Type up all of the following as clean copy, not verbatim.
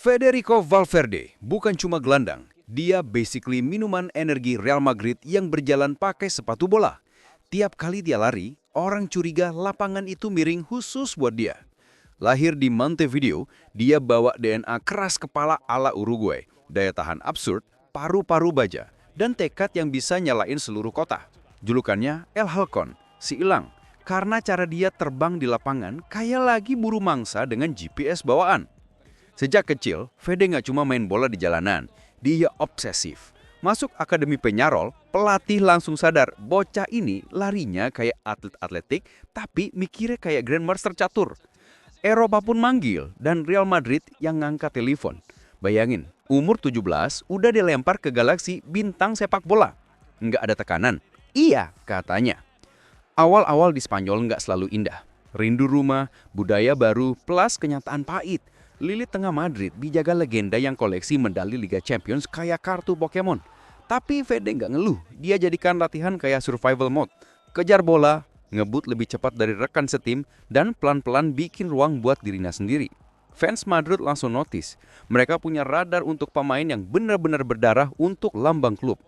Federico Valverde bukan cuma gelandang, dia basically minuman energi Real Madrid yang berjalan pakai sepatu bola. Tiap kali dia lari, orang curiga lapangan itu miring khusus buat dia. Lahir di Montevideo, dia bawa DNA keras kepala ala Uruguay, daya tahan absurd, paru-paru baja, dan tekad yang bisa nyalain seluruh kota. Julukannya El Halcon, si elang, karena cara dia terbang di lapangan kayak lagi buru mangsa dengan GPS bawaan. Sejak kecil, Fede nggak cuma main bola di jalanan, dia obsesif. Masuk akademi Peñarol, pelatih langsung sadar bocah ini larinya kayak atlet atletik, tapi mikirnya kayak grandmaster catur. Eropa pun manggil, dan Real Madrid yang ngangkat telepon. Bayangin, umur 17 udah dilempar ke galaksi bintang sepak bola. Nggak ada tekanan? Iya, katanya. Awal-awal di Spanyol nggak selalu indah. Rindu rumah, budaya baru, plus kenyataan pahit. Lilit tengah Madrid dijaga legenda yang koleksi medali Liga Champions kayak kartu Pokemon. Tapi Fede nggak ngeluh, dia jadikan latihan kayak survival mode. Kejar bola, ngebut lebih cepat dari rekan setim, dan pelan-pelan bikin ruang buat dirinya sendiri. Fans Madrid langsung notice, mereka punya radar untuk pemain yang benar-benar berdarah untuk lambang klub.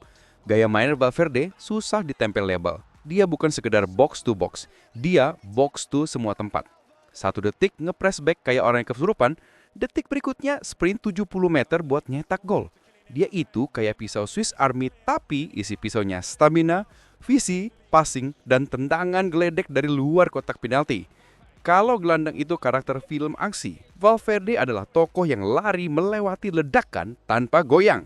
Gaya main Valverde susah ditempel label. Dia bukan sekedar box to box, dia box to semua tempat. 1 detik nge-press back kayak orang yang kesurupan, detik berikutnya sprint 70 meter buat nyetak gol. Dia itu kayak pisau Swiss Army tapi isi pisaunya stamina, visi, passing, dan tendangan geledek dari luar kotak penalti. Kalau gelandang itu karakter film aksi, Valverde adalah tokoh yang lari melewati ledakan tanpa goyang.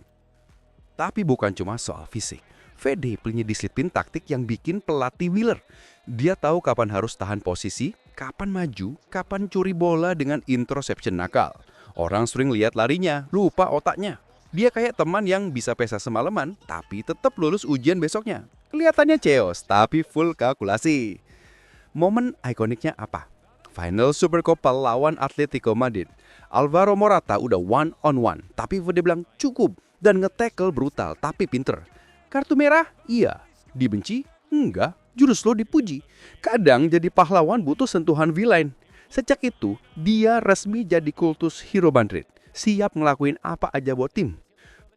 Tapi bukan cuma soal fisik. Fede punya disiplin taktik yang bikin pelatih Willer. Dia tahu kapan harus tahan posisi, kapan maju, kapan curi bola dengan interception nakal. Orang sering lihat larinya, lupa otaknya. Dia kayak teman yang bisa pesa semalaman, tapi tetap lulus ujian besoknya. Kelihatannya chaos, tapi full kalkulasi. Momen ikoniknya apa? Final Supercopa lawan Atletico Madrid. Alvaro Morata udah one on one, tapi Fede bilang cukup dan nge-tackle brutal tapi pinter. Kartu merah? Iya. Dibenci? Enggak. Jurus lo dipuji. Kadang jadi pahlawan butuh sentuhan villain. Sejak itu, dia resmi jadi kultus hero Madrid. Siap ngelakuin apa aja buat tim.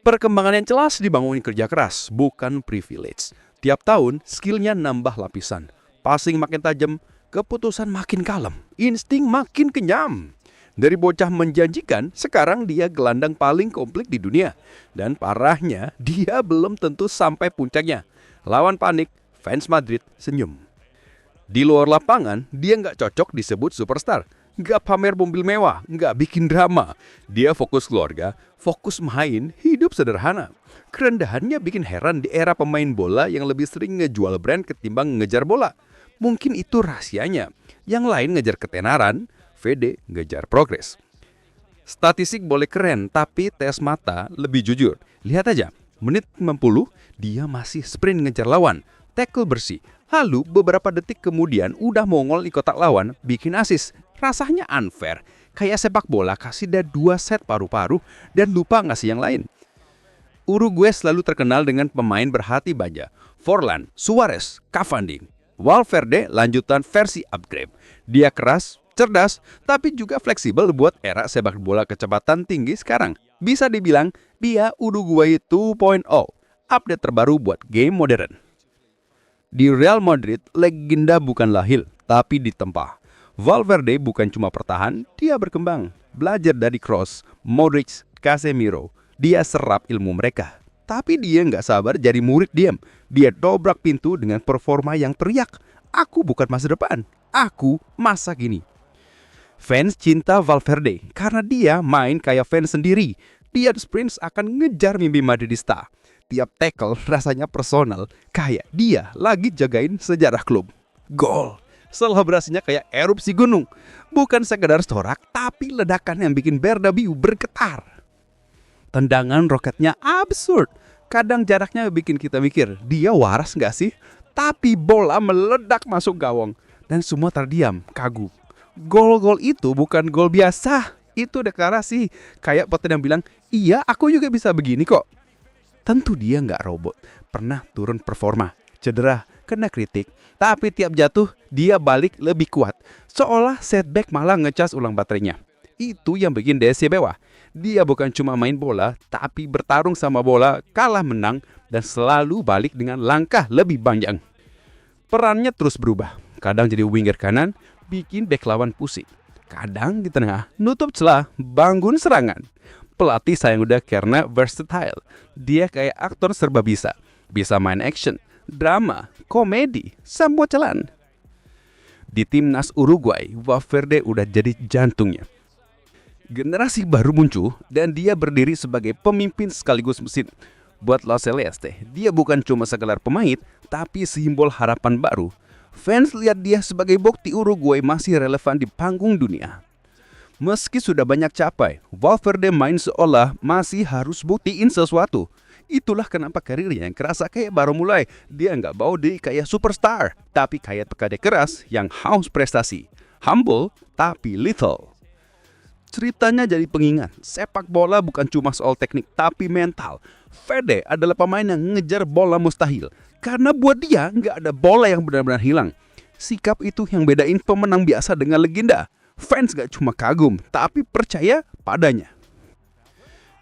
Perkembangan yang jelas dibangun kerja keras, bukan privilege. Tiap tahun, skillnya nambah lapisan. Passing makin tajam, keputusan makin kalem, insting makin kenyam. Dari bocah menjanjikan, sekarang dia gelandang paling komplit di dunia. Dan parahnya, dia belum tentu sampai puncaknya. Lawan panik, fans Madrid senyum. Di luar lapangan, dia nggak cocok disebut superstar. Nggak pamer mobil mewah, nggak bikin drama. Dia fokus keluarga, fokus main, hidup sederhana. Kerendahannya bikin heran di era pemain bola yang lebih sering ngejual brand ketimbang ngejar bola. Mungkin itu rahasianya. Yang lain ngejar ketenaran, Fede ngejar progres. Statistik boleh keren, tapi tes mata lebih jujur. Lihat aja, menit 90, dia masih sprint ngejar lawan, tackle bersih. Lalu beberapa detik kemudian udah mongol di kotak lawan, bikin assist. Rasanya unfair, kayak sepak bola kasih dia 2 set paru-paru dan lupa ngasih yang lain. Uruguay selalu terkenal dengan pemain berhati baja. Forlan, Suarez, Cavani. Valverde lanjutan versi upgrade. Dia keras, cerdas, tapi juga fleksibel buat era sepak bola kecepatan tinggi sekarang. Bisa dibilang, dia Uruguay 2.0, update terbaru buat game modern. Di Real Madrid, legenda bukan lahir, tapi ditempa. Valverde bukan cuma bertahan, dia berkembang. Belajar dari Kroos, Modric, Casemiro. Dia serap ilmu mereka. Tapi dia nggak sabar jadi murid diam. Dia dobrak pintu dengan performa yang teriak, "Aku bukan masa depan, aku masa kini." Fans cinta Valverde karena dia main kayak fans sendiri. Dia sprint akan ngejar mimpi Madridista. Tiap tackle rasanya personal, kayak dia lagi jagain sejarah klub. Gol! Selebrasinya kayak erupsi gunung. Bukan sekedar sorak, tapi ledakan yang bikin Bernabeu bergetar. Tendangan roketnya absurd. Kadang jaraknya bikin kita mikir, dia waras nggak sih? Tapi bola meledak masuk gawang. Dan semua terdiam, kagum. Gol-gol itu bukan gol biasa. Itu deklarasi. Kayak petin yang bilang, iya aku juga bisa begini kok. Tentu dia nggak robot. Pernah turun performa, cedera, kena kritik. Tapi tiap jatuh, dia balik lebih kuat. Seolah setback malah ngecas ulang baterainya. Itu yang bikin dia istimewa. Dia bukan cuma main bola, tapi bertarung sama bola, kalah menang, dan selalu balik dengan langkah lebih panjang. Perannya terus berubah. Kadang jadi winger kanan, bikin bek lawan pusing. Kadang di tengah, nutup celah, bangun serangan. Pelatih sayang udah karena versatile. Dia kayak aktor serba bisa. Bisa main action, drama, komedi, semua jalan. Di timnas Uruguay, Valverde udah jadi jantungnya. Generasi baru muncul dan dia berdiri sebagai pemimpin sekaligus mesin. Buat La Celeste, dia bukan cuma sekedar pemain, tapi simbol harapan baru. Fans lihat dia sebagai bukti Uruguay masih relevan di panggung dunia. Meski sudah banyak capai, Valverde main seolah masih harus buktiin sesuatu. Itulah kenapa karirnya yang kerasa kayak baru mulai. Dia nggak bawa diri kayak superstar, tapi kayak pekerja keras yang haus prestasi. Humble, tapi lethal. Ceritanya jadi pengingat, sepak bola bukan cuma soal teknik, tapi mental. Fede adalah pemain yang ngejar bola mustahil. Karena buat dia, nggak ada bola yang benar-benar hilang. Sikap itu yang bedain pemenang biasa dengan legenda. Fans gak cuma kagum, tapi percaya padanya.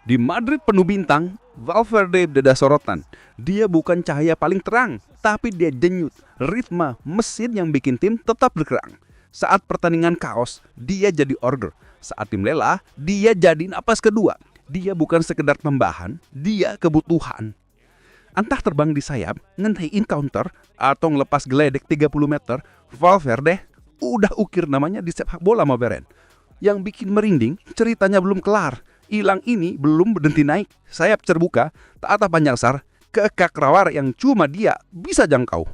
Di Madrid penuh bintang, Valverde beda sorotan. Dia bukan cahaya paling terang, tapi dia denyut, ritme, mesin yang bikin tim tetap bergerak. Saat pertandingan kaos, dia jadi order. Saat tim lelah, dia jadi napas kedua. Dia bukan sekedar tambahan, dia kebutuhan. Entah terbang di sayap, ngentain counter, atau ngelepas geledek 30 meter, Valverde udah ukir namanya di sepak bola modern. Yang bikin merinding, ceritanya belum kelar. Hilang ini belum berhenti naik, sayap terbuka, tak ada panjang sar, ke kak rawar yang cuma dia bisa jangkau.